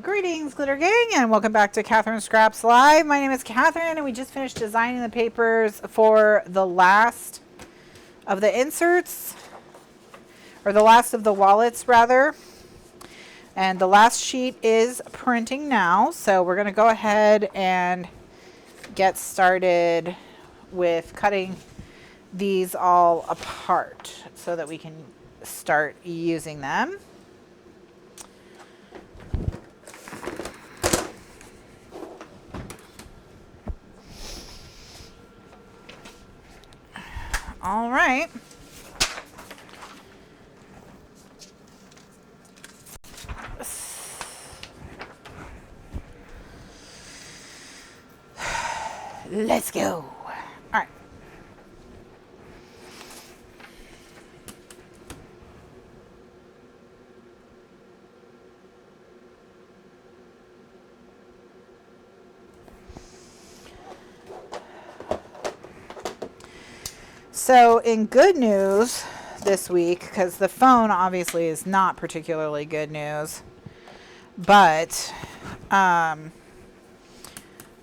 Greetings, Glitter Gang, and welcome back to Kathryn Scraps Live. My name is Kathryn, and we just finished designing the papers for the last of the inserts, or the last of the wallets, rather. And the last sheet is printing now, so we're going to go ahead and get started with cutting these all apart so that we can start using them. All right. Let's go. All right. So in good news this week, because the phone obviously is not particularly good news, but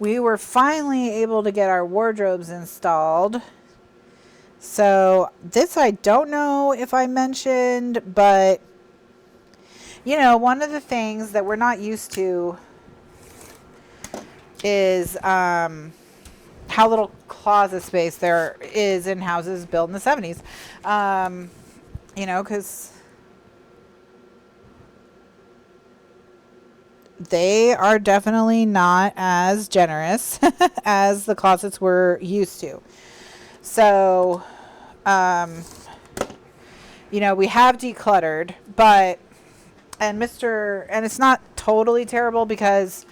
we were finally able to get our wardrobes installed. So this I don't know if I mentioned, but you know, one of the things that we're not used to is how little closet space there is in houses built in the 70s. You know, because they are definitely not as generous as the closets we're used to. So, you know, we have decluttered, but, and it's not totally terrible because,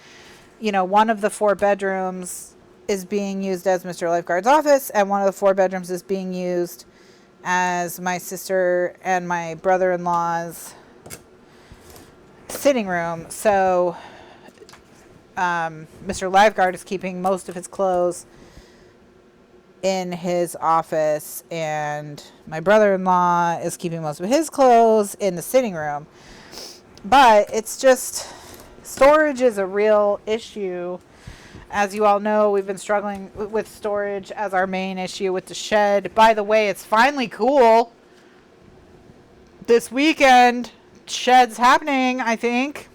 you know, one of the 4 bedrooms is being used as Mr. Lifeguard's office, and one of the 4 bedrooms is being used as my sister and my brother-in-law's sitting room. So Mr. Lifeguard is keeping most of his clothes in his office, and my brother-in-law is keeping most of his clothes in the sitting room. But it's just, storage is a real issue. As you all know, we've been struggling with storage as our main issue with the shed. By the way, it's finally cool. This weekend, shed's happening, I think.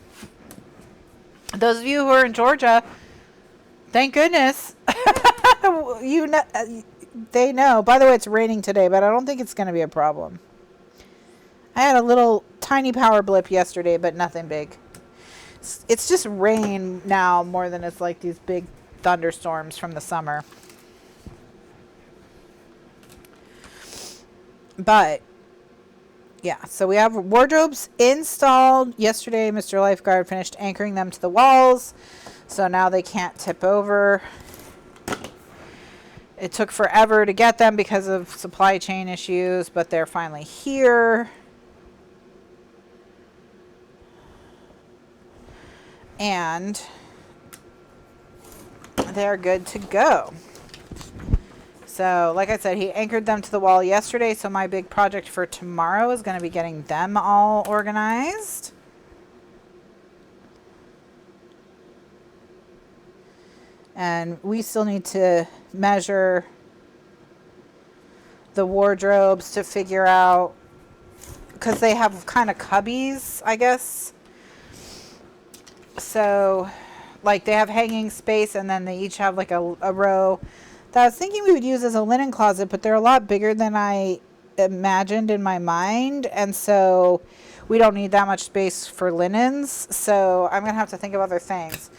Those of you who are in Georgia, thank goodness. You know, they know. By the way, it's raining today, but I don't think it's going to be a problem. I had a little tiny power blip yesterday, but nothing big. It's just rain now more than it's like these big thunderstorms from the summer. But yeah, so we have wardrobes installed. Yesterday, Mr. Lifeguard finished anchoring them to the walls, so now they can't tip over. It took forever to get them because of supply chain issues, but they're finally here. And they're good to go. So, like I said, he anchored them to the wall yesterday, so my big project for tomorrow is going to be getting them all organized. And we still need to measure the wardrobes to figure out, because they have kind of cubbies, I guess. So, like, they have hanging space, and then they each have like a row that I was thinking we would use as a linen closet, but they're a lot bigger than I imagined in my mind, and so we don't need that much space for linens. So I'm gonna have to think of other things.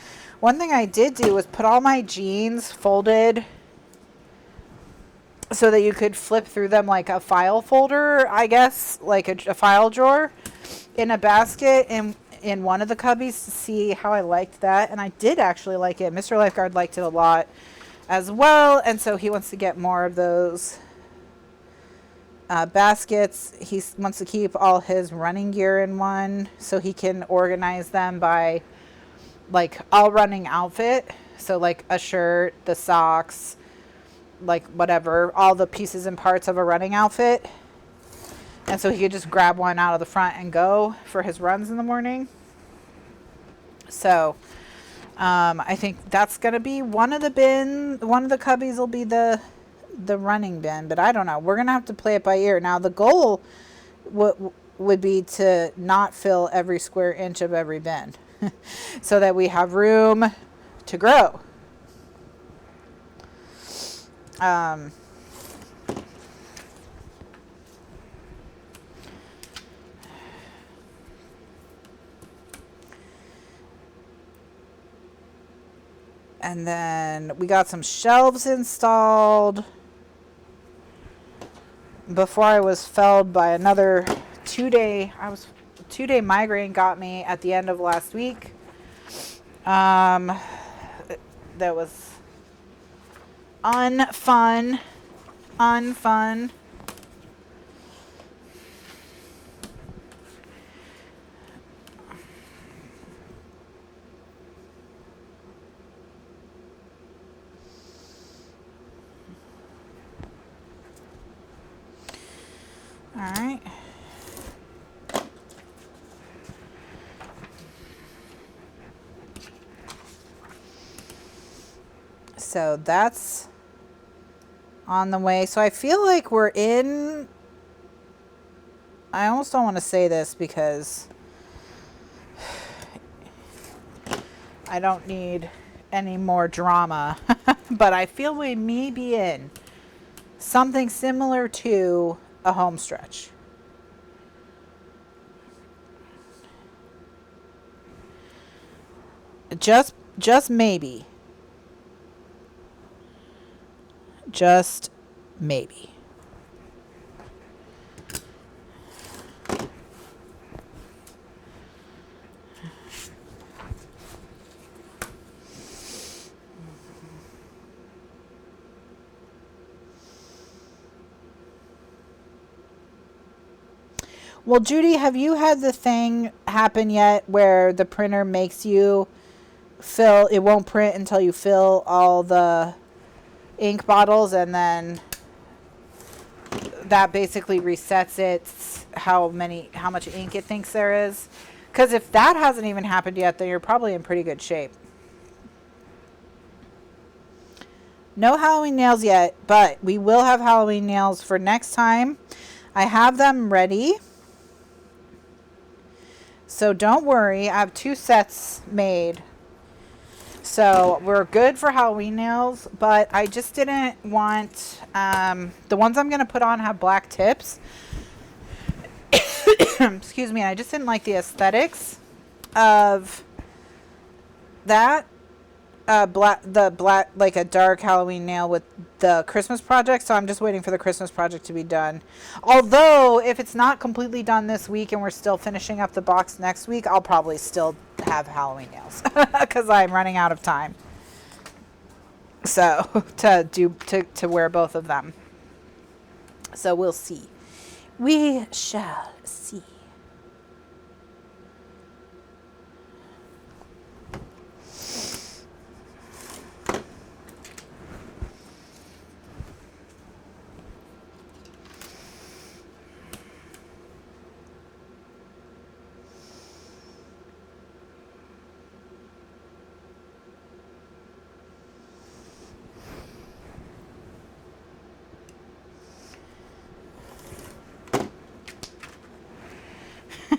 One thing I did do was put all my jeans folded so that you could flip through them like a file folder, I guess, like a file drawer, in a basket in one of the cubbies to see how I liked that. And I did actually like it. Mr. Lifeguard liked it a lot as well, and so he wants to get more of those baskets. He wants to keep all his running gear in one so he can organize them by like all running outfit. So like a shirt, the socks, like whatever, all the pieces and parts of a running outfit. And so he could just grab one out of the front and go for his runs in the morning. So I think that's going to be one of the cubbies will be the running bin, but I don't know. We're going to have to play it by ear. Now the goal would be to not fill every square inch of every bin so that we have room to grow. And then we got some shelves installed before I was felled by another 2-day migraine got me at the end of last week. That was unfun. All right. So that's on the way. So I feel like we're in, I almost don't want to say this because I don't need any more drama, but I feel we may be in something similar to a home stretch. Just maybe. Just maybe. Well, Judy, have you had the thing happen yet where the printer makes you fill, it won't print until you fill all the ink bottles, and then that basically resets it how much ink it thinks there is? Because if that hasn't even happened yet, then you're probably in pretty good shape. No Halloween nails yet, but we will have Halloween nails for next time. I have them ready. So don't worry, I have 2 sets made. So we're good for Halloween nails, but I just didn't want, the ones I'm going to put on have black tips. Excuse me, I just didn't like the aesthetics of that. Black, like a dark Halloween nail with the Christmas project. So I'm just waiting for the Christmas project to be done. Although if it's not completely done this week and we're still finishing up the box next week, I'll probably still have Halloween nails because I'm running out of time. So to wear both of them. So we'll see. We shall see.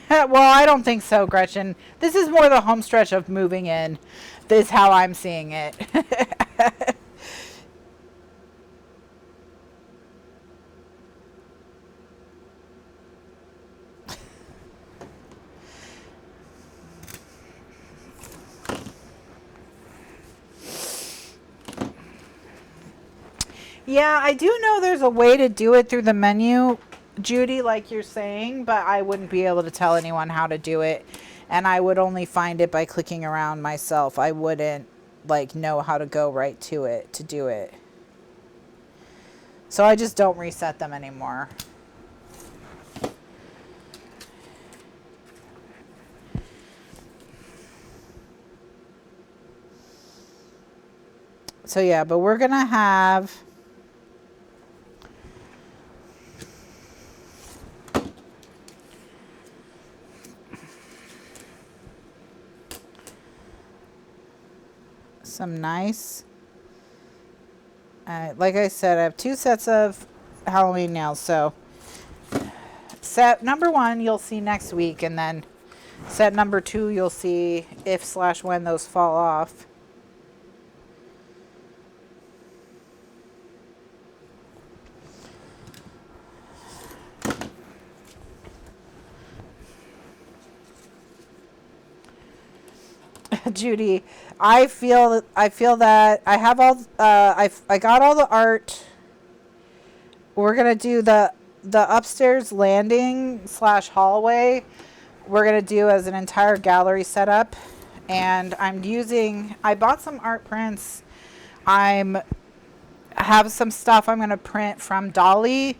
Well, I don't think so, Gretchen. This is more the home stretch of moving in. This is how I'm seeing it. Yeah, I do know there's a way to do it through the menu, Judy, like you're saying, but I wouldn't be able to tell anyone how to do it. And I would only find it by clicking around myself. I wouldn't like know how to go right to it to do it. So I just don't reset them anymore. So yeah, but we're gonna have some nice, like I said, I have 2 sets of Halloween nails. So set number 1 you'll see next week, and then set number 2 you'll see if/when those fall off. Judy, I feel that I have all I got all the art. We're gonna do the upstairs landing / hallway. We're gonna do as an entire gallery setup, and I bought some art prints. I have some stuff I'm gonna print from Dolly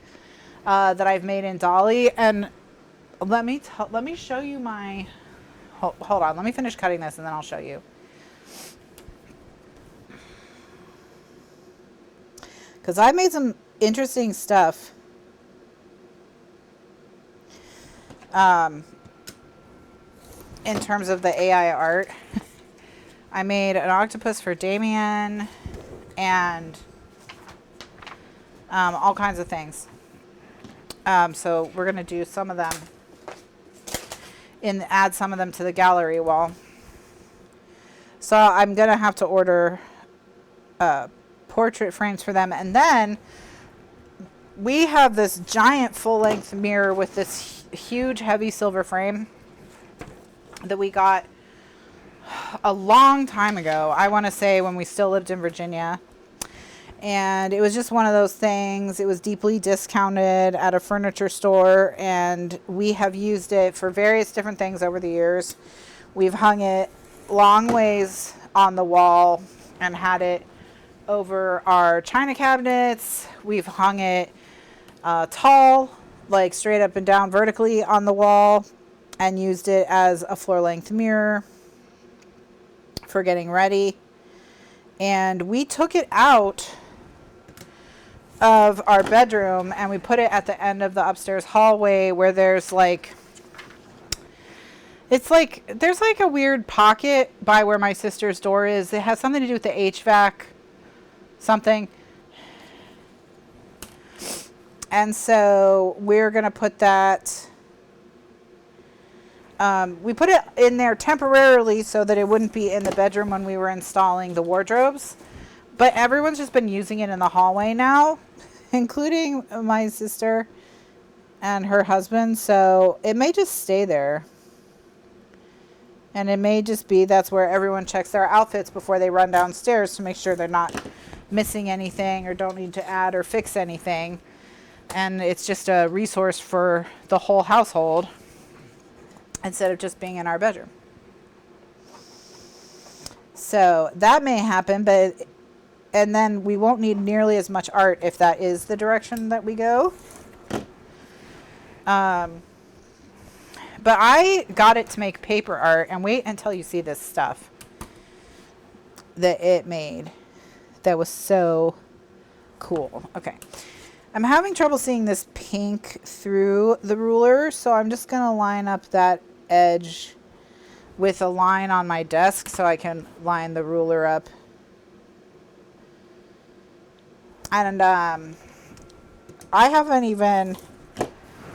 that I've made in Dolly, and let me show you my. Hold on, let me finish cutting this and then I'll show you. Because I made some interesting stuff. In terms of the AI art. I made an octopus for Damien and all kinds of things. So we're going to do some of them. And add some of them to the gallery wall. So I'm going to have to order portrait frames for them. And then we have this giant full-length mirror with this huge heavy silver frame that we got a long time ago. I want to say when we still lived in Virginia. And it was just one of those things. It was deeply discounted at a furniture store, and we have used it for various different things over the years. We've hung it long ways on the wall and had it over our china cabinets. We've hung it tall, like straight up and down vertically on the wall, and used it as a floor-length mirror for getting ready. And we took it out of our bedroom and we put it at the end of the upstairs hallway where there's like, it's like, there's like a weird pocket by where my sister's door is. It has something to do with the HVAC something. And so we're going to put that, we put it in there temporarily so that it wouldn't be in the bedroom when we were installing the wardrobes. But everyone's just been using it in the hallway now, including my sister and her husband. So it may just stay there. And it may just be that's where everyone checks their outfits before they run downstairs to make sure they're not missing anything or don't need to add or fix anything. And it's just a resource for the whole household instead of just being in our bedroom. So that may happen, and then we won't need nearly as much art if that is the direction that we go. But I got it to make paper art, and wait until you see this stuff that it made. That was so cool. Okay. I'm having trouble seeing this pink through the ruler, so I'm just going to line up that edge with a line on my desk so I can line the ruler up. And I haven't even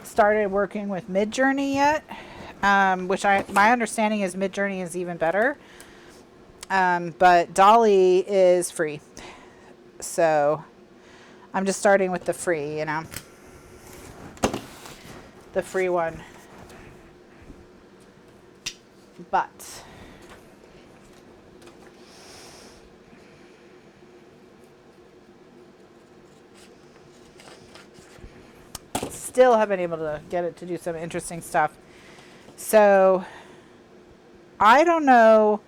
started working with Midjourney yet, which my understanding is Midjourney is even better. But Dolly is free. So I'm just starting with the free, you know, the free one. But still have been able to get it to do some interesting stuff. So I don't know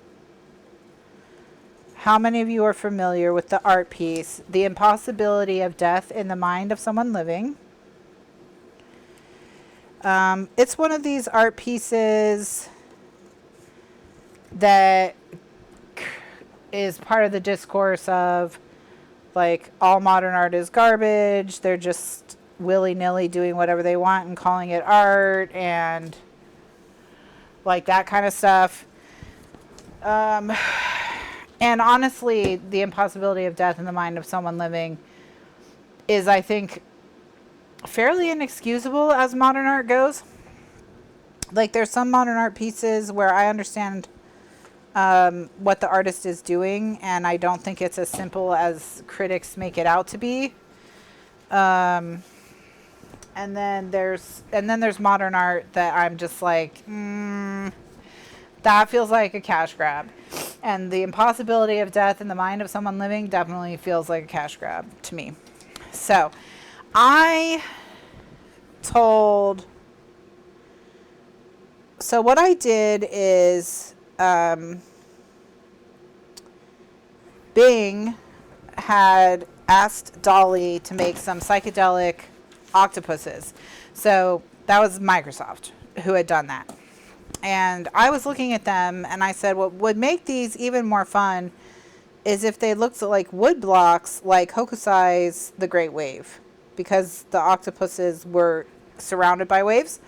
how many of you are familiar with the art piece, The Impossibility of Death in the Mind of Someone Living. It's one of these art pieces that is part of the discourse of like all modern art is garbage. They're just willy-nilly doing whatever they want and calling it art and like that kind of stuff. And And honestly, the impossibility of death in the mind of someone living is, I think, fairly inexcusable as modern art goes. Like, there's some modern art pieces where I understand what the artist is doing, and I don't think it's as simple as critics make it out to be. And then there's modern art that I'm just like, that feels like a cash grab. And the impossibility of death in the mind of someone living definitely feels like a cash grab to me. So what I did is, Bing had asked Dolly to make some psychedelic octopuses. So that was Microsoft who had done that. And I was looking at them and I said, what would make these even more fun is if they looked like wood blocks like Hokusai's The Great Wave, because the octopuses were surrounded by waves.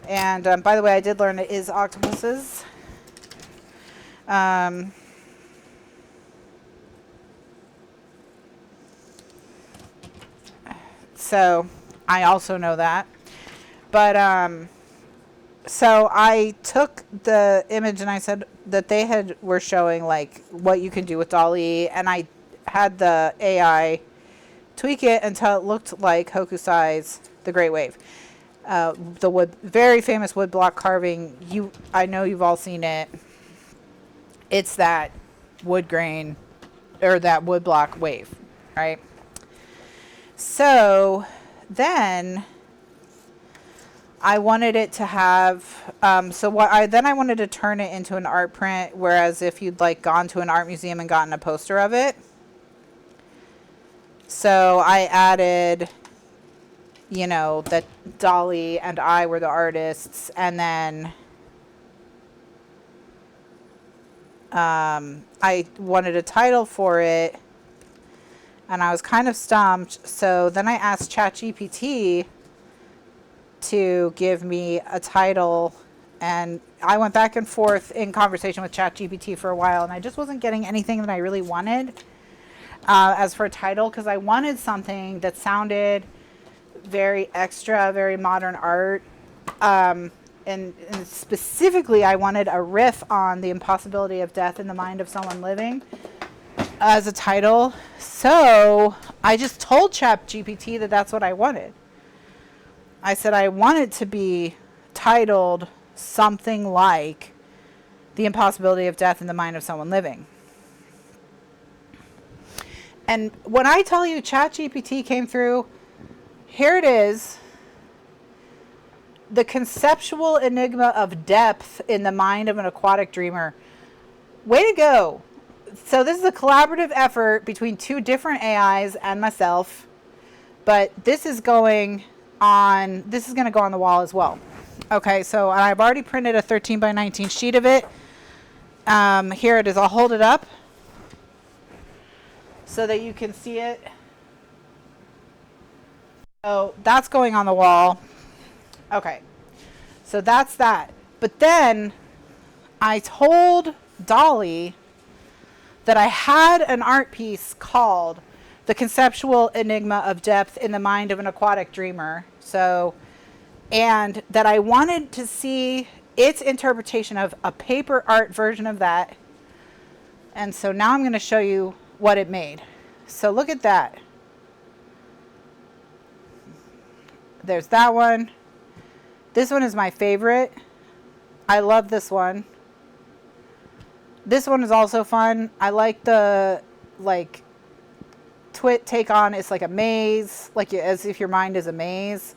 And by the way, I did learn it is octopuses. So I also know that. But so I took the image and I said that they were showing like what you can do with DALL-E, and I had the AI tweak it until it looked like Hokusai's The Great Wave. The very famous wood block carving. I know you've all seen it. It's that wood grain or that wood block wave, right? So then I wanted it to have, I wanted to turn it into an art print, whereas if you'd like gone to an art museum and gotten a poster of it. So I added, that Dolly and I were the artists, and then I wanted a title for it, and I was kind of stumped. So then I asked ChatGPT to give me a title, and I went back and forth in conversation with ChatGPT for a while, and I just wasn't getting anything that I really wanted as for a title, because I wanted something that sounded very extra, very modern art, and specifically I wanted a riff on the impossibility of death in the mind of someone living as a title. So I just told ChatGPT that that's what I wanted. I said I want it to be titled something like The Impossibility of Death in the Mind of Someone Living. And when I tell you ChatGPT came through, here it is. The conceptual enigma of depth in the mind of an aquatic dreamer. Way to go. So this is a collaborative effort between two different AIs and myself, but this is going to go on the wall as well. Okay, so I've already printed a 13 by 19 sheet of it. Here it is. I'll hold it up so that you can see it. So that's going on the wall. Okay, so that's that. But then I told Dolly that I had an art piece called The Conceptual Enigma of Depth in the Mind of an Aquatic Dreamer. And that I wanted to see its interpretation of a paper art version of that. And so now I'm going to show you what it made. So look at that. There's that one. This one is my favorite. I love this one. This one is also fun. I like the take on, it's like a maze, as if your mind is a maze.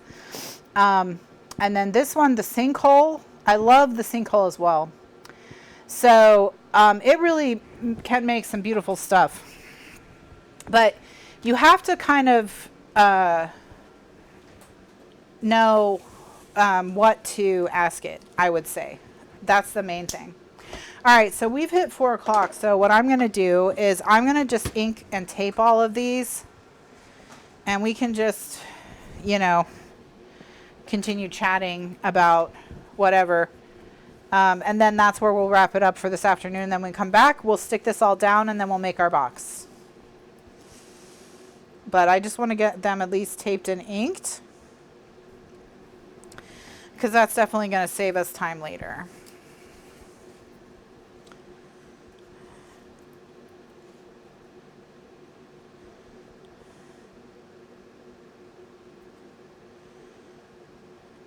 And then this one, the sinkhole. I love the sinkhole as well. So it really can make some beautiful stuff. But you have to kind of know what to ask it, I would say. That's the main thing. All right, so we've hit 4 o'clock. So what I'm going to do is I'm going to just ink and tape all of these. And we can just, continue chatting about whatever. And then that's where we'll wrap it up for this afternoon. Then when we come back, we'll stick this all down and then we'll make our box. But I just want to get them at least taped and inked, because that's definitely going to save us time later.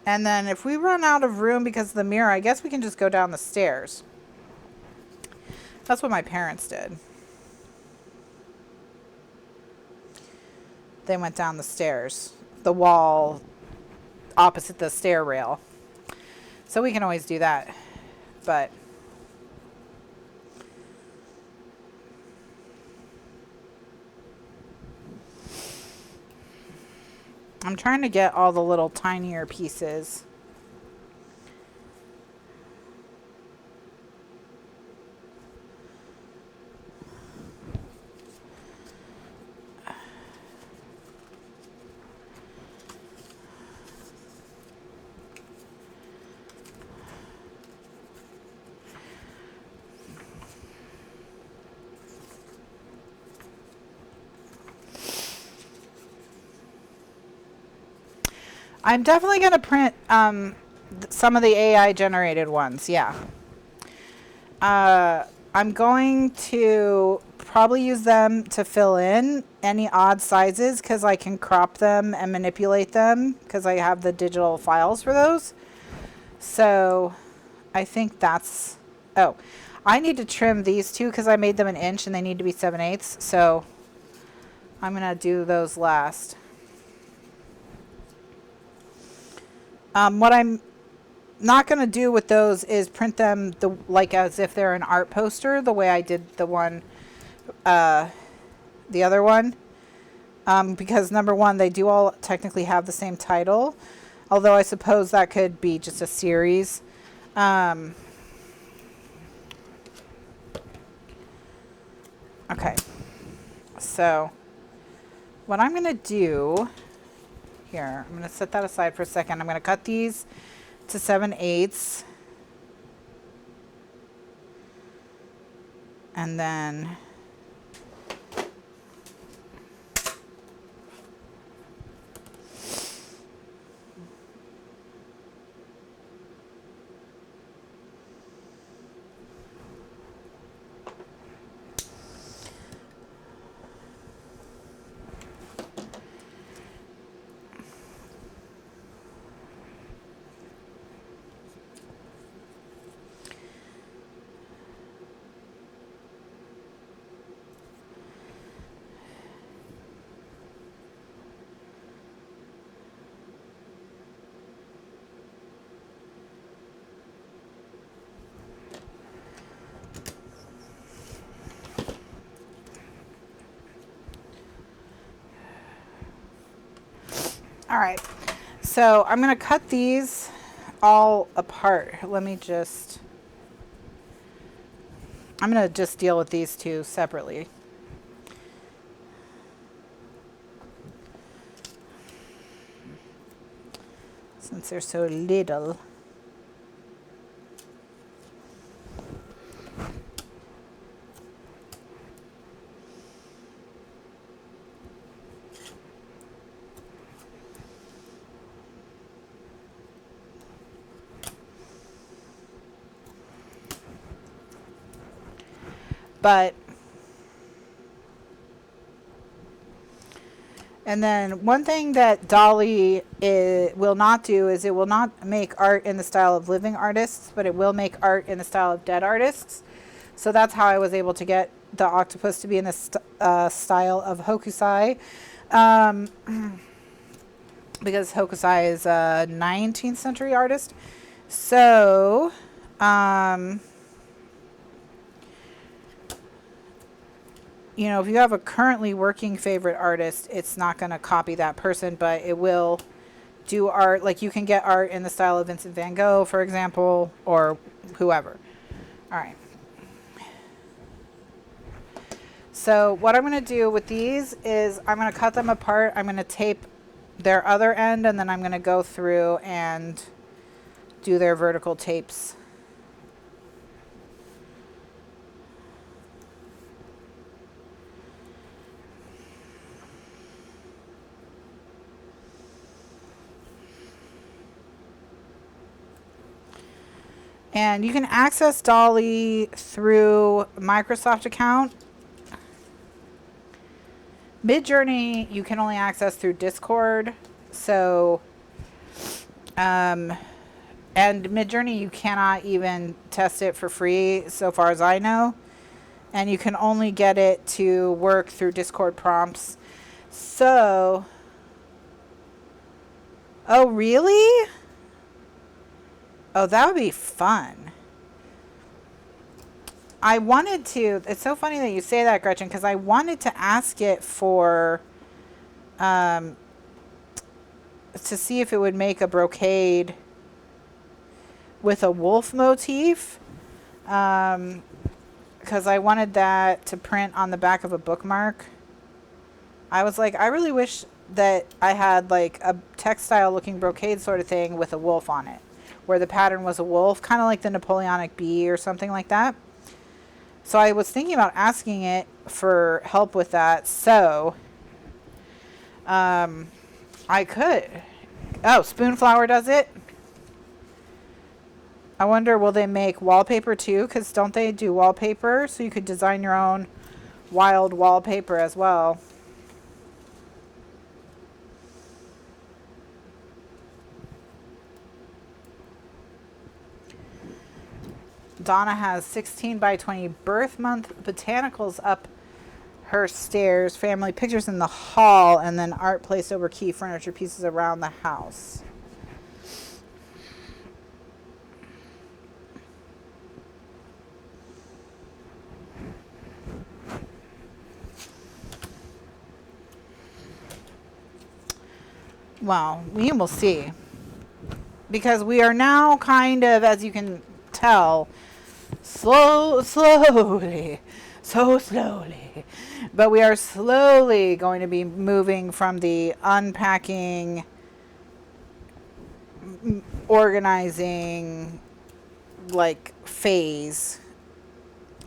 And then if we run out of room because of the mirror, I guess we can just go down the stairs. That's what my parents did. They went down the stairs, the wall opposite the stair rail. So we can always do that. But I'm trying to get all the little tinier pieces. I'm definitely going to print some of the AI generated ones. Yeah. I'm going to probably use them to fill in any odd sizes, because I can crop them and manipulate them because I have the digital files for those. So I think that's... Oh, I need to trim these two because I made them 1 inch and they need to be 7/8. So I'm going to do those last. What I'm not going to do with those is print them like as if they're an art poster, the way I did the one, the other one. Because number one, they do all technically have the same title, although I suppose that could be just a series. Okay, so what I'm going to do here, I'm going to set that aside for a second. I'm going to cut these to 7/8. And then all right, so I'm going to cut these all apart. I'm going to just deal with these two separately. Since they're so little. But, and then one thing that Dolly will not do is it will not make art in the style of living artists, but it will make art in the style of dead artists. So that's how I was able to get the octopus to be in the style of Hokusai. Because Hokusai is a 19th century artist. So, you know, if you have a currently working favorite artist, it's not going to copy that person, but it will do art. Like you can get art in the style of Vincent van Gogh, for example, or whoever. All right. So what I'm going to do with these is I'm going to cut them apart. I'm going to tape their other end, and then I'm going to go through and do their vertical tapes And you can access Dolly through Microsoft account. Midjourney you can only access through Discord. So, and Midjourney you cannot even test it for free, so far as I know. And you can only get it to work through Discord prompts. So, oh really? Oh, that would be fun. I wanted to, it's so funny that you say that, Gretchen, because I wanted to ask it for, to see if it would make a brocade with a wolf motif. Because I wanted that to print on the back of a bookmark. I was like, I really wish that I had like a textile looking brocade sort of thing with a wolf on it, where the pattern was a wolf, kind of like the Napoleonic bee or something like that. So I was thinking about asking it for help with that. So I could. Oh, Spoonflower does it. I wonder, will they make wallpaper too? Because don't they do wallpaper? So you could design your own wild wallpaper as well. Donna has 16 by 20 birth month botanicals up her stairs, family pictures in the hall, and then art placed over key furniture pieces around the house. Well, we will see. Because we are now kind of, as you can tell, slowly, but we are slowly going to be moving from the unpacking, organizing, like, phase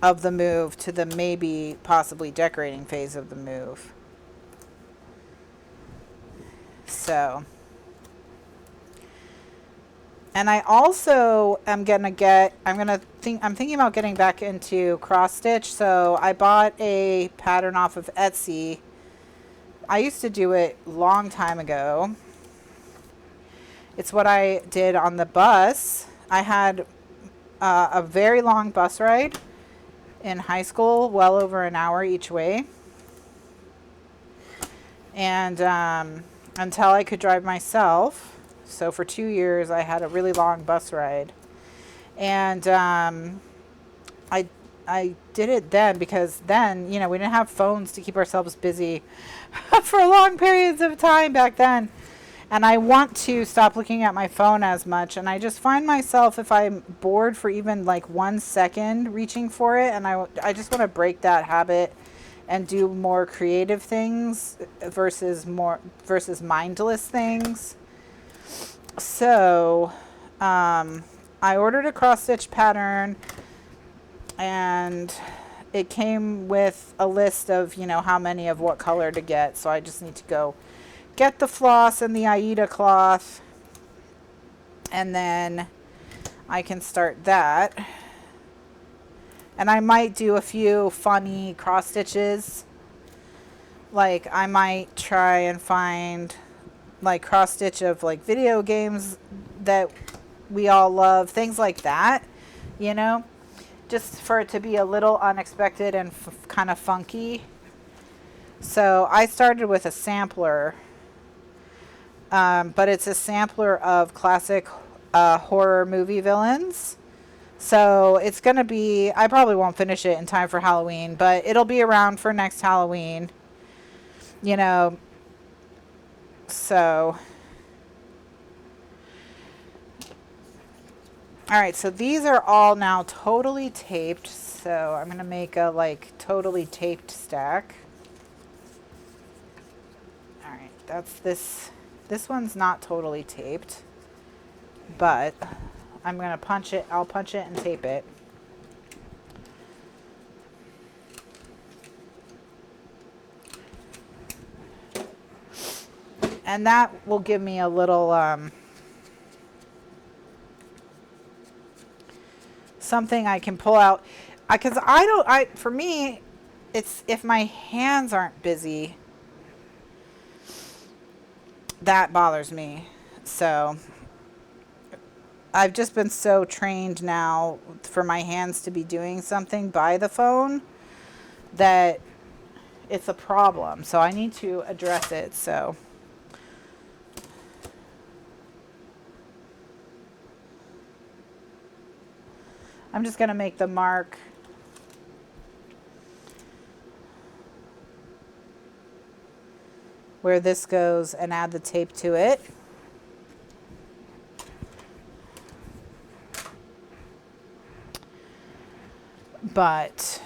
of the move to the maybe possibly decorating phase of the move. So, and I also am I'm thinking about getting back into cross stitch. So I bought a pattern off of Etsy. I used to do it a long time ago. It's what I did on the bus. I had a very long bus ride in high school, well over an hour each way. And until I could drive myself. So for 2 years, I had a really long bus ride. And I did it then because then, you know, we didn't have phones to keep ourselves busy for long periods of time back then. And I want to stop looking at my phone as much. And I just find myself, if I'm bored for even like 1 second, reaching for it. And I just want to break that habit and do more creative things versus mindless things. So I ordered a cross stitch pattern, and it came with a list of, you know, how many of what color to get. So I just need to go get the floss and the Aida cloth, and then I can start that. And I might do a few funny cross stitches. Like I might try and find like cross stitch of like video games that we all love, things like that, you know, just for it to be a little unexpected and kind of funky. So I started with a sampler, but it's a sampler of classic horror movie villains. So it's gonna be, I probably won't finish it in time for Halloween, but it'll be around for next Halloween, you know. So, all right, so these are all now totally taped. So I'm going to make a like totally taped stack. All right, that's this. This one's not totally taped, but I'm going to punch it. I'll punch it and tape it. And that will give me a little something I can pull out. Because for me, it's if my hands aren't busy, that bothers me. So I've just been so trained now for my hands to be doing something by the phone that it's a problem. So I need to address it. So I'm just going to make the mark where this goes and add the tape to it. But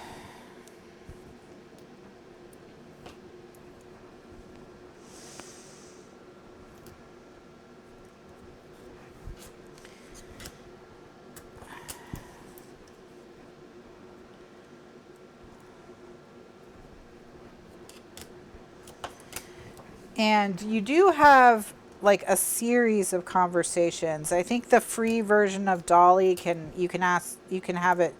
and you do have like a series of conversations. I think the free version of Dolly you can have it.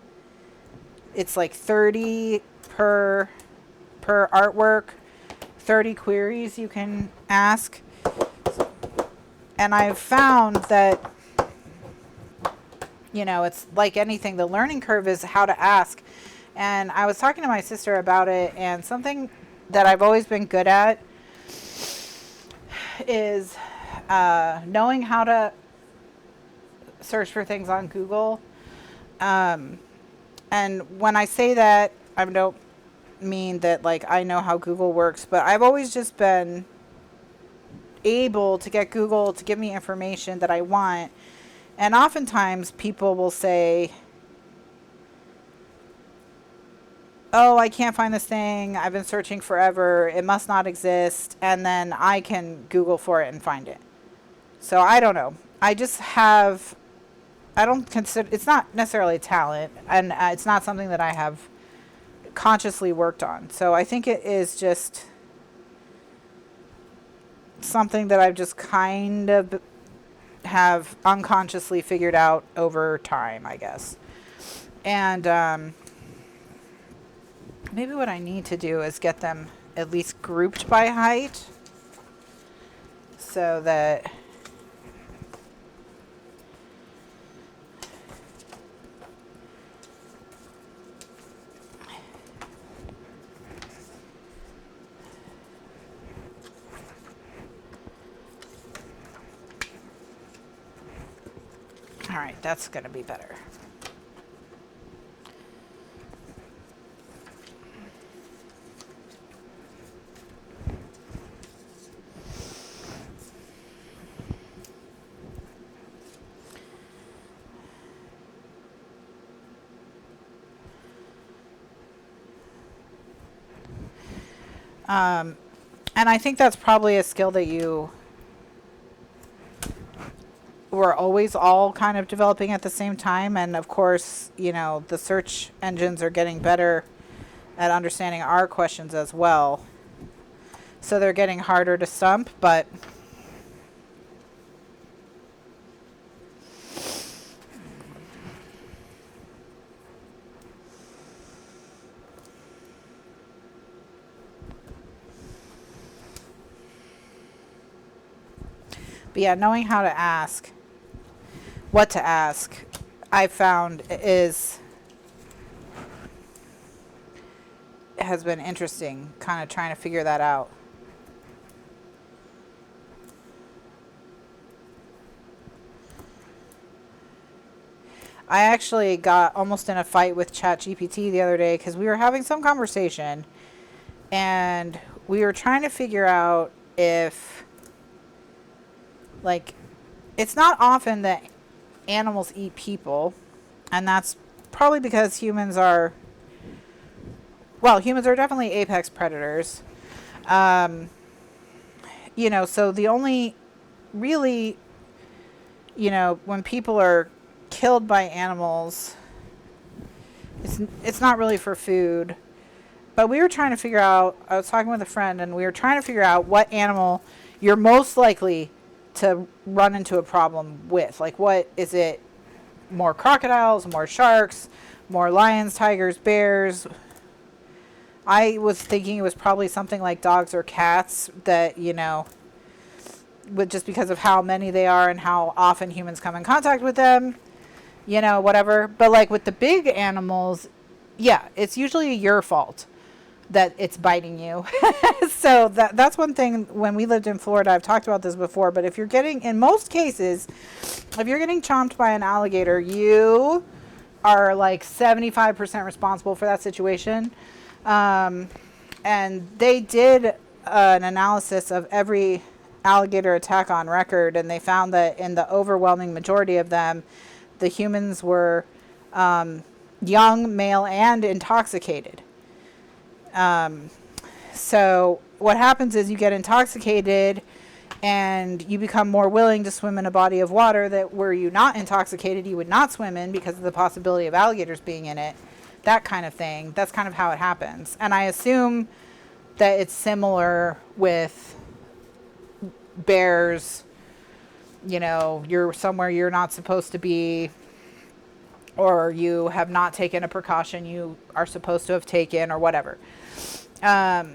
It's like 30 per artwork, 30 queries you can ask. And I've found that, you know, it's like anything, the learning curve is how to ask. And I was talking to my sister about it, and something that I've always been good at is knowing how to search for things on Google. And when I say that, I don't mean that like I know how Google works, but I've always just been able to get Google to give me information that I want. And oftentimes people will say, oh, I can't find this thing. I've been searching forever. It must not exist. And then I can Google for it and find it. So I don't know. I just have... I don't consider, it's not necessarily talent, and it's not something that I have consciously worked on. So I think it is just something that I've just kind of have unconsciously figured out over time, I guess. And maybe what I need to do is get them at least grouped by height so that... All right, that's going to be better. And I think that's probably a skill that we're always all kind of developing at the same time. And of course, you know, the search engines are getting better at understanding our questions as well. So they're getting harder to stump, but yeah, knowing how to ask, what to ask, I found has been interesting, kind of trying to figure that out. I actually got almost in a fight with ChatGPT the other day because we were having some conversation and we were trying to figure out if, like, it's not often that animals eat people, and that's probably because humans are definitely apex predators. You know, so the only really, you know, when people are killed by animals, it's not really for food. But we were trying to figure out, I was talking with a friend, and we were trying to figure out what animal you're most likely to run into a problem with. Like, what is it more crocodiles, more sharks, more lions, tigers, bears. I was thinking it was probably something like dogs or cats that, you know, with just because of how many they are and how often humans come in contact with them, you know, whatever. But like with the big animals, yeah, it's usually your fault that it's biting you. So that's one thing. When we lived in Florida, I've talked about this before, but if you're getting, in most cases, if you're getting chomped by an alligator, you are like 75% responsible for that situation. And they did an analysis of every alligator attack on record, and they found that in the overwhelming majority of them, the humans were young, male, and intoxicated. So what happens is you get intoxicated and you become more willing to swim in a body of water that were you not intoxicated, you would not swim in because of the possibility of alligators being in it. That kind of thing. That's kind of how it happens. And I assume that it's similar with bears. You know, you're somewhere you're not supposed to be, or you have not taken a precaution you are supposed to have taken, or whatever. But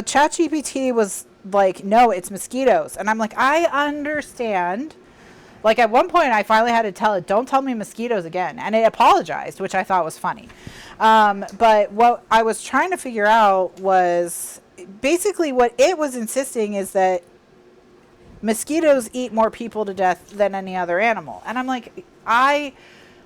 ChatGPT was like, no, it's mosquitoes. And I'm like, I understand. Like at one point I finally had to tell it, don't tell me mosquitoes again. And it apologized, which I thought was funny. But what I was trying to figure out was basically what it was insisting is that mosquitoes eat more people to death than any other animal. And I'm like, I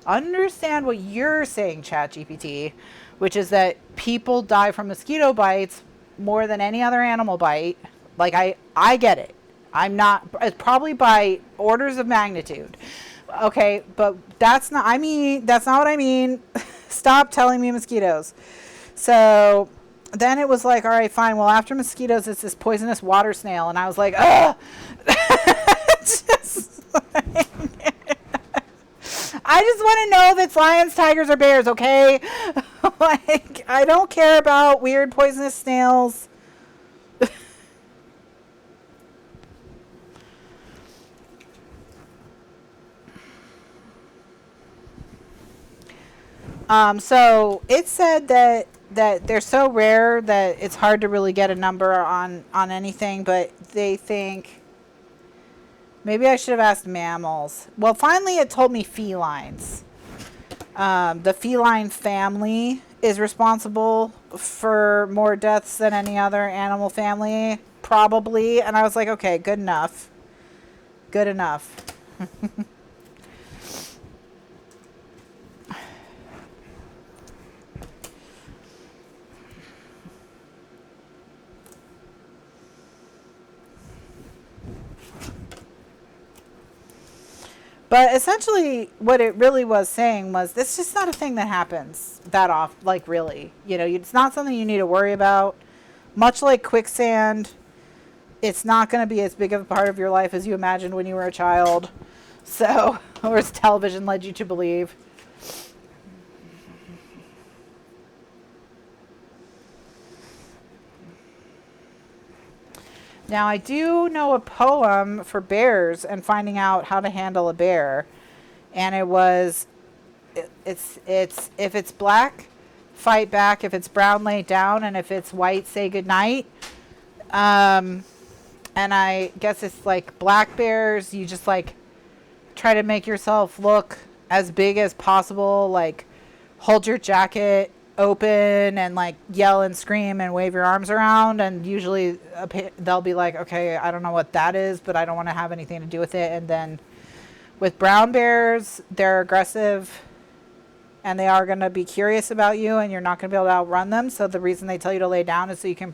understand what you're saying, ChatGPT, which is that people die from mosquito bites more than any other animal bite. Like I get it. I'm not, it's probably by orders of magnitude. Okay, but that's not what I mean. Stop telling me mosquitoes. So then it was like, all right, fine. Well, after mosquitoes, it's this poisonous water snail. And I was like, ugh. I just want to know if it's lions, tigers, or bears, okay? Like, I don't care about weird poisonous snails. So it said that they're so rare that it's hard to really get a number on anything, but they think maybe I should have asked mammals. Well, finally it told me felines. The feline family is responsible for more deaths than any other animal family, probably. And I was like, okay, good enough. Good enough. But essentially what it really was saying was this is just not a thing that happens that often, like really. You know, it's not something you need to worry about. Much like quicksand, it's not going to be as big of a part of your life as you imagined when you were a child. So, or as television led you to believe. Now, I do know a poem for bears and finding out how to handle a bear. And it was, it's if it's black, fight back. If it's brown, lay down. And if it's white, say goodnight. And I guess it's like black bears, you just like try to make yourself look as big as possible. Like hold your jacket open and like yell and scream and wave your arms around, and usually they'll be like, okay, I don't know what that is, but I don't want to have anything to do with it. And then with brown bears, they're aggressive and they are going to be curious about you, and you're not going to be able to outrun them. So the reason they tell you to lay down is so you can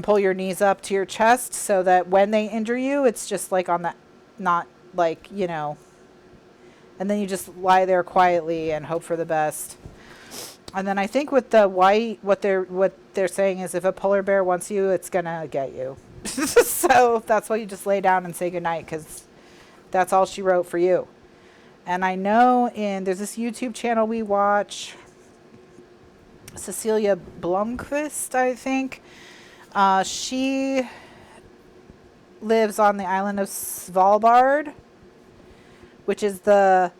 pull your knees up to your chest so that when they injure you, it's just like on that, not like, you know, and then you just lie there quietly and hope for the best. And then I think with the white, what they're saying is if a polar bear wants you, it's gonna get you. So that's why you just lay down and say goodnight, because that's all she wrote for you. And I know there's this YouTube channel we watch, Cecilia Blomqvist, I think. She lives on the island of Svalbard, which is the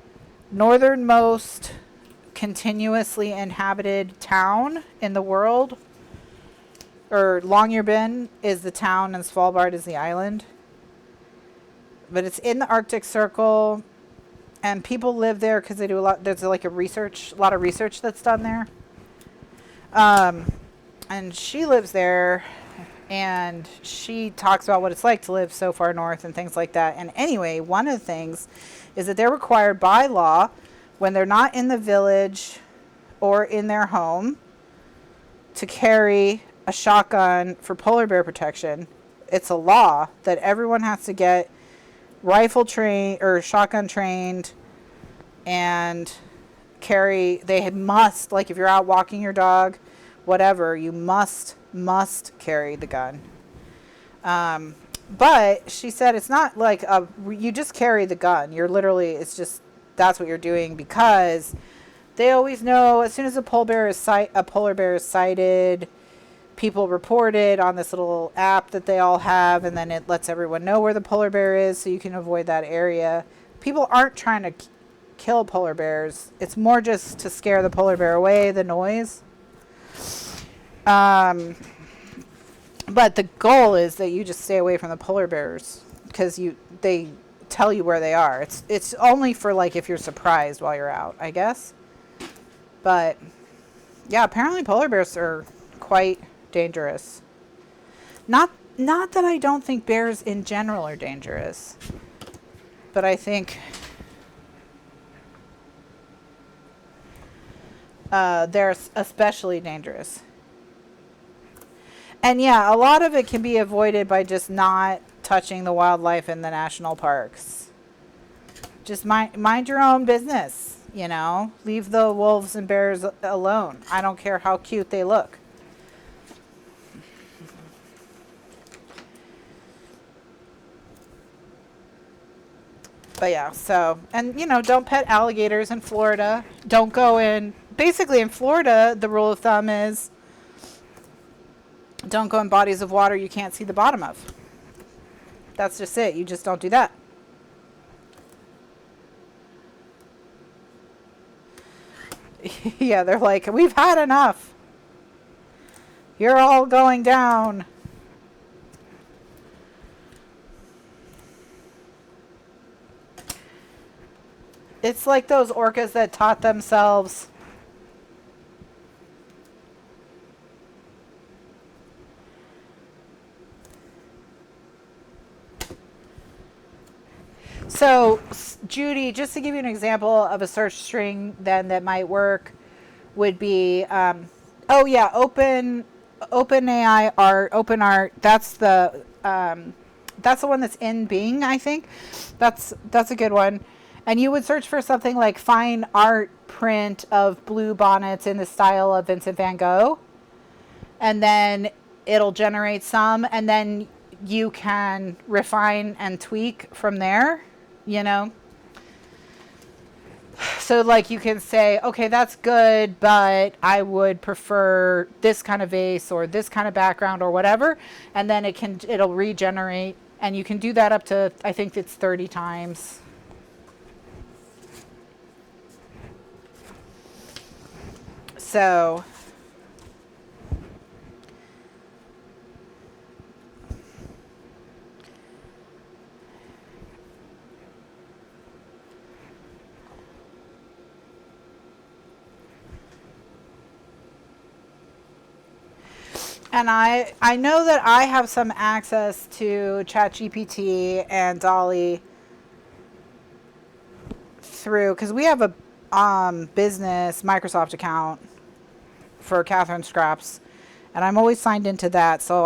northernmost continuously inhabited town in the world. Or Longyearbyen is the town and Svalbard is the island. But it's in the Arctic Circle, and people live there because they do a lot. There's like a lot of research that's done there. And she lives there, and she talks about what it's like to live so far north and things like that. And anyway, one of the things is that they're required by law, when they're not in the village or in their home, to carry a shotgun for polar bear protection. It's a law that everyone has to get rifle trained or shotgun trained and carry. They must, like if you're out walking your dog, whatever, you must carry the gun. But she said it's not like you just carry the gun. You're literally, it's just, that's what you're doing, because they always know as soon as a polar bear is sighted, people report it on this little app that they all have, and then it lets everyone know where the polar bear is so you can avoid that area. People aren't trying to kill polar bears. It's more just to scare the polar bear away, the noise. But the goal is that you just stay away from the polar bears, because they tell you where they are. It's only for like if you're surprised while you're out, I guess. But yeah, apparently polar bears are quite dangerous. Not that I don't think bears in general are dangerous, but I think they're especially dangerous. And yeah, a lot of it can be avoided by just not touching the wildlife in the national parks. Just mind your own business, you know? Leave the wolves and bears alone. I don't care how cute they look. But yeah, so, and you know, don't pet alligators in Florida. Don't go in, basically in Florida, the rule of thumb is don't go in bodies of water you can't see the bottom of. That's just it. You just don't do that. Yeah, they're like, we've had enough. You're all going down. It's like those orcas that taught themselves So, Judy, just to give you an example of a search string then that might work, would be, oh yeah, OpenAI art, OpenArt. That's the one that's in Bing, I think. That's a good one. And you would search for something like fine art print of blue bonnets in the style of Vincent van Gogh, and then it'll generate some, and then you can refine and tweak from there. You know, so like you can say, okay, that's good, but I would prefer this kind of vase or this kind of background or whatever, and then it'll regenerate, and you can do that up to, I think it's 30 times. So and I know that I have some access to ChatGPT and Dolly through, because we have a business Microsoft account for Kathryn Scraps, and I'm always signed into that. So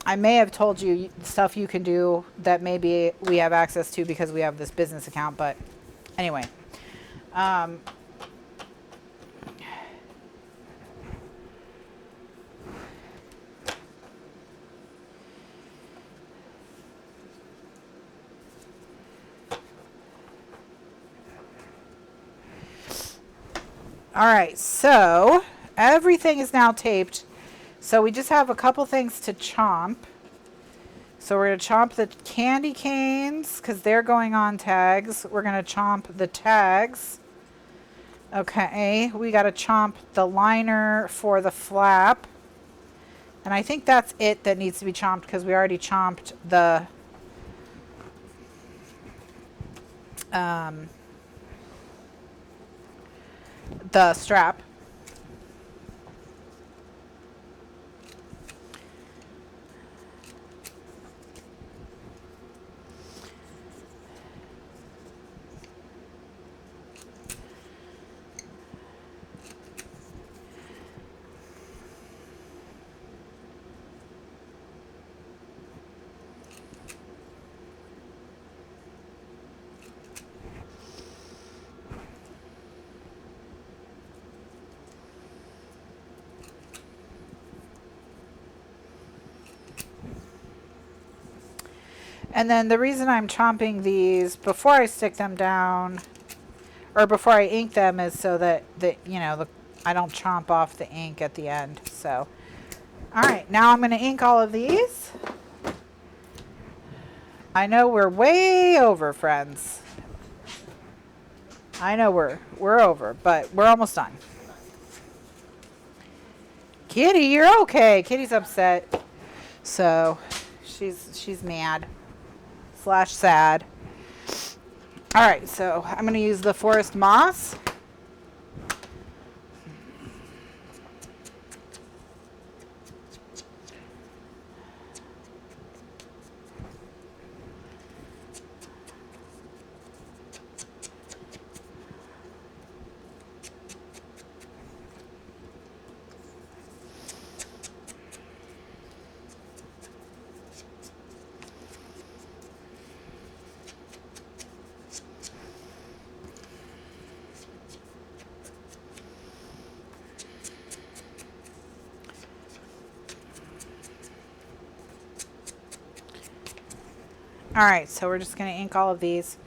I may have told you stuff you can do that maybe we have access to because we have this business account. But anyway, all right, so everything is now taped. So we just have a couple things to chomp. So we're going to chomp the candy canes because they're going on tags. We're going to chomp the tags. Okay, we got to chomp the liner for the flap. And I think that's it that needs to be chomped because we already chomped the strap. And then the reason I'm chomping these before I stick them down or before I ink them is so that you know, I don't chomp off the ink at the end. So, all right, now I'm going to ink all of these. I know we're way over, friends. I know we're over, but we're almost done. Kitty, you're okay. Kitty's upset. So, she's mad / sad. All right, so I'm going to use the forest moss. All right, so we're just going to ink all of these.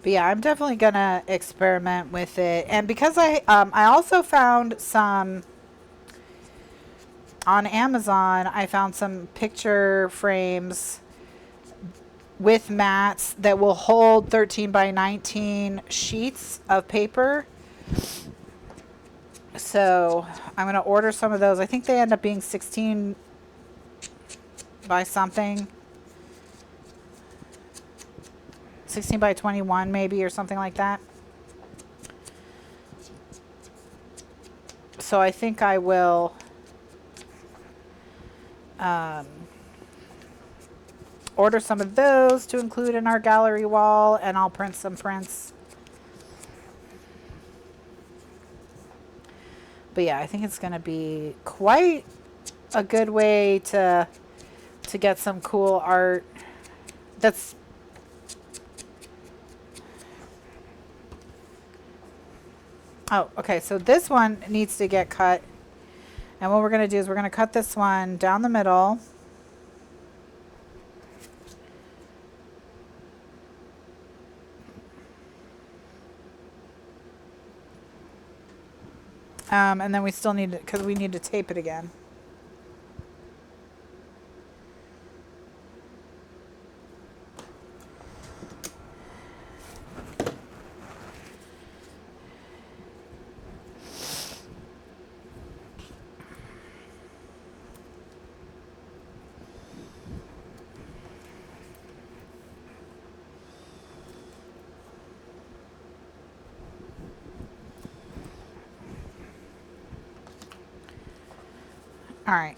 But yeah, I'm definitely going to experiment with it. And because I also found some on Amazon, I found some picture frames with mats that will hold 13 by 19 sheets of paper. So I'm going to order some of those. I think they end up being 16 by something. 16 by 21 maybe, or something like that. So I think I will order some of those to include in our gallery wall, and I'll print some prints. But yeah, I think it's going to be quite a good way to get some cool art. That's okay, so this one needs to get cut. And what we're going to do is we're going to cut this one down the middle. And then we still need to, because we need to tape it again. All right.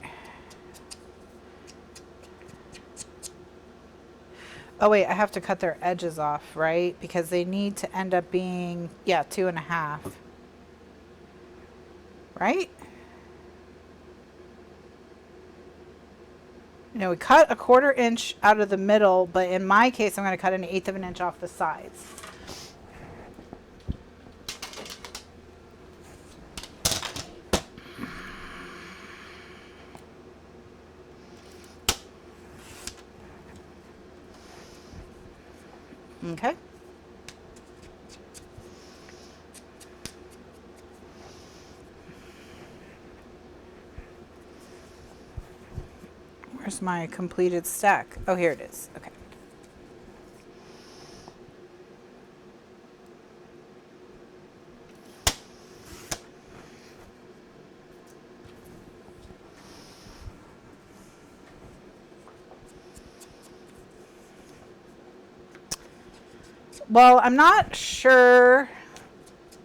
Oh wait, I have to cut their edges off, right? Because they need to end up being, yeah, 2.5. Right? You know, we cut a 1/4 inch out of the middle, but in my case, I'm going to cut 1/8 of an inch off the sides. Okay. Where's my completed stack? Oh, here it is. Okay. Well, I'm not sure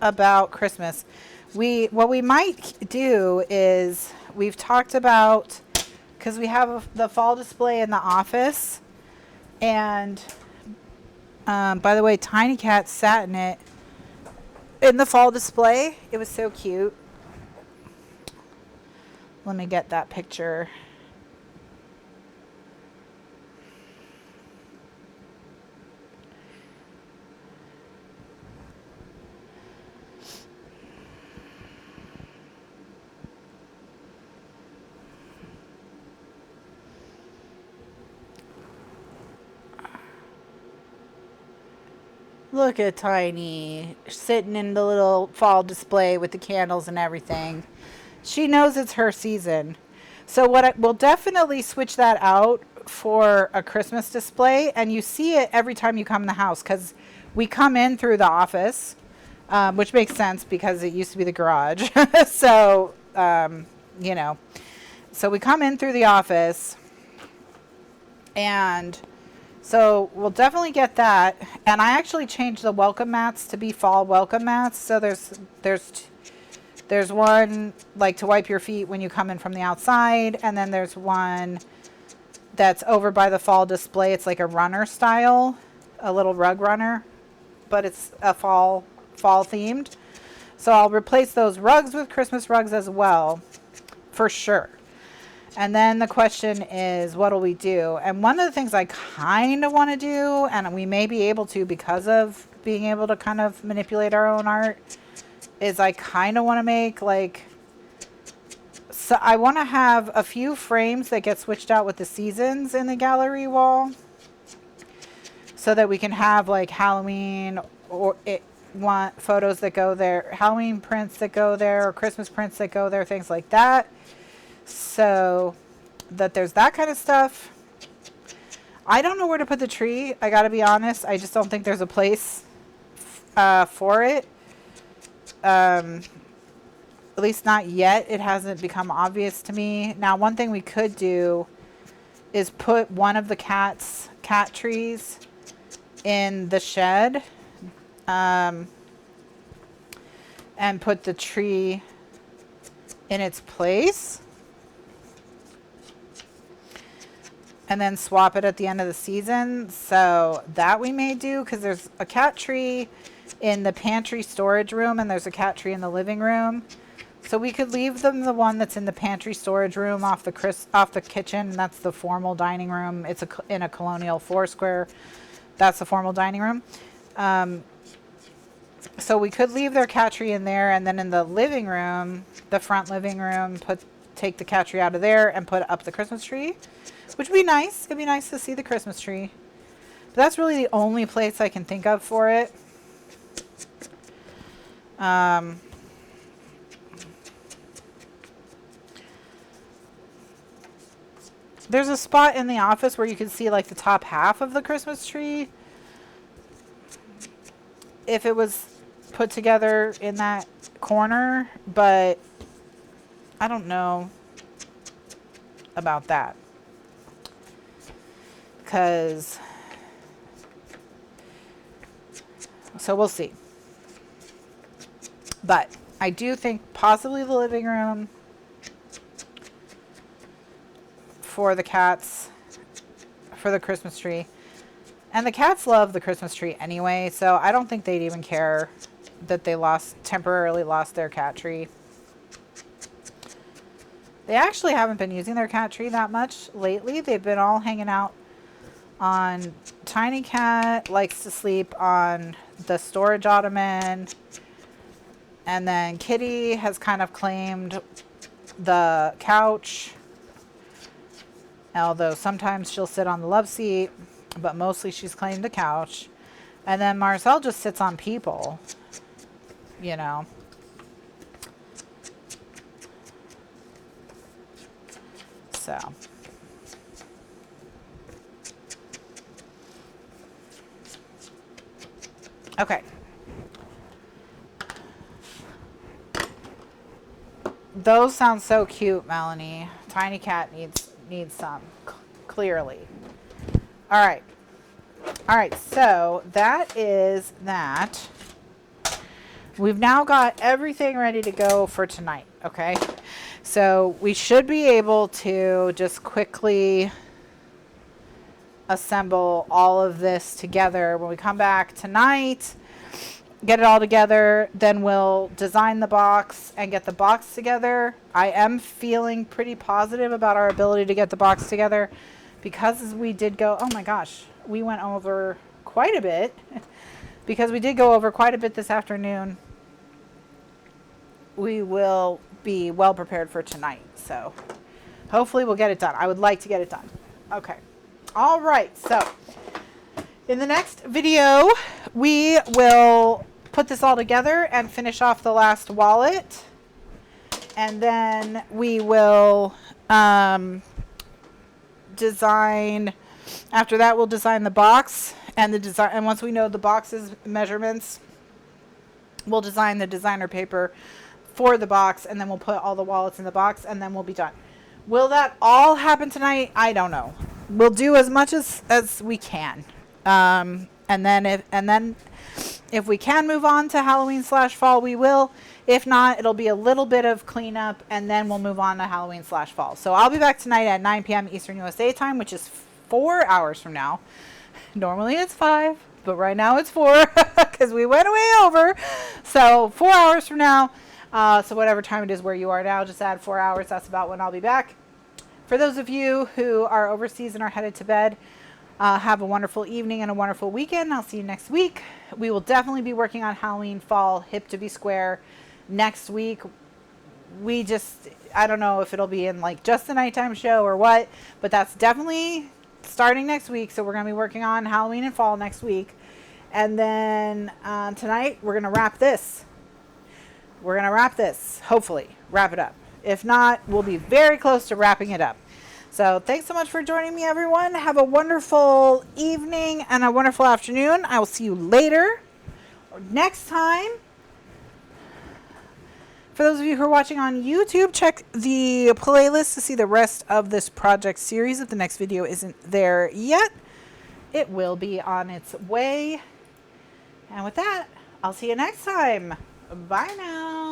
about Christmas. What we might do is, we've talked about, because we have the fall display in the office, and by the way, Tiny Cat sat in it in the fall display. It was so cute. Let me get that picture. Look at Tiny sitting in the little fall display with the candles and everything. She knows it's her season. So we'll definitely switch that out for a Christmas display, and you see it every time you come in the house, because we come in through the office, which makes sense because it used to be the garage. So, you know, so we come in through the office, and so we'll definitely get that. And I actually changed the welcome mats to be fall welcome mats. So there's one like to wipe your feet when you come in from the outside, and then there's one that's over by the fall display. It's like a runner style, a little rug runner, but it's a fall themed. So I'll replace those rugs with Christmas rugs as well, for sure. And then the question is, what will we do? And one of the things I kind of want to do, and we may be able to because of being able to kind of manipulate our own art, is I kind of want to make like, so I want to have a few frames that get switched out with the seasons in the gallery wall, so that we can have like Halloween want photos that go there, Halloween prints that go there, or Christmas prints that go there, things like that. So that there's that kind of stuff. I don't know where to put the tree. I got to be honest. I just don't think there's a place for it. At least not yet. It hasn't become obvious to me. Now, one thing we could do is put one of the cat trees in the shed, and put the tree in its place, and then swap it at the end of the season. So that we may do, because there's a cat tree in the pantry storage room, and there's a cat tree in the living room. So we could leave them the one that's in the pantry storage room off the kitchen, and that's the formal dining room. It's in a colonial 4-square. That's the formal dining room. So we could leave their cat tree in there, and then in the living room, the front living room, take the cat tree out of there and put up the Christmas tree, which would be nice. It'd be nice to see the Christmas tree. But that's really the only place I can think of for it. There's a spot in the office where you can see like the top half of the Christmas tree, if it was put together in that corner, but I don't know about that, because so we'll see. But I do think possibly the living room for the cats, for the Christmas tree. And the cats love the Christmas tree anyway, so I don't think they'd even care that they temporarily lost their cat tree. They actually haven't been using their cat tree that much lately. They've been all hanging out on, Tiny Cat likes to sleep on the storage ottoman, and then Kitty has kind of claimed the couch, although sometimes she'll sit on the love seat, but mostly she's claimed the couch. And then Marcel just sits on people, you know. So Okay. Those sound so cute, Melanie. Tiny cat needs some, clearly. All right. All right, so that is that. We've now got everything ready to go for tonight, okay? So we should be able to just quickly assemble all of this together when we come back tonight, get it all together, then we'll design the box and get the box together. I am feeling pretty positive about our ability to get the box together because we did go, oh my gosh, we went over quite a bit because we did go over quite a bit this afternoon. We will be well prepared for tonight. So hopefully we'll get it done. I would like to get it done. Okay. All right. So in the next video, we will put this all together and finish off the last wallet. And then we will design, after that we'll design the box and the design. And once we know the box's measurements, we'll design the designer paper for the box, and then we'll put all the wallets in the box, and then we'll be done. Will that all happen tonight? I don't know. We'll do as much as we can. And then if we can move on to Halloween/fall, we will. If not, it'll be a little bit of cleanup, and then we'll move on to Halloween/fall. So I'll be back tonight at 9 p.m. Eastern USA time, which is 4 hours from now. Normally it's 5, but right now it's 4 because we went way over. So 4 hours from now. So whatever time it is where you are now, just add 4 hours. That's about when I'll be back. For those of you who are overseas and are headed to bed, have a wonderful evening and a wonderful weekend. I'll see you next week. We will definitely be working on Halloween Fall Hip to Be Square next week. I don't know if it'll be in like just the nighttime show or what, but that's definitely starting next week. So we're going to be working on Halloween and Fall next week. And then tonight we're going to wrap this. We're going to wrap this, hopefully, wrap it up. If not, we'll be very close to wrapping it up. So thanks so much for joining me, everyone. Have a wonderful evening and a wonderful afternoon. I will see you later or next time. For those of you who are watching on YouTube, check the playlist to see the rest of this project series. If the next video isn't there yet, it will be on its way. And with that, I'll see you next time. Bye now.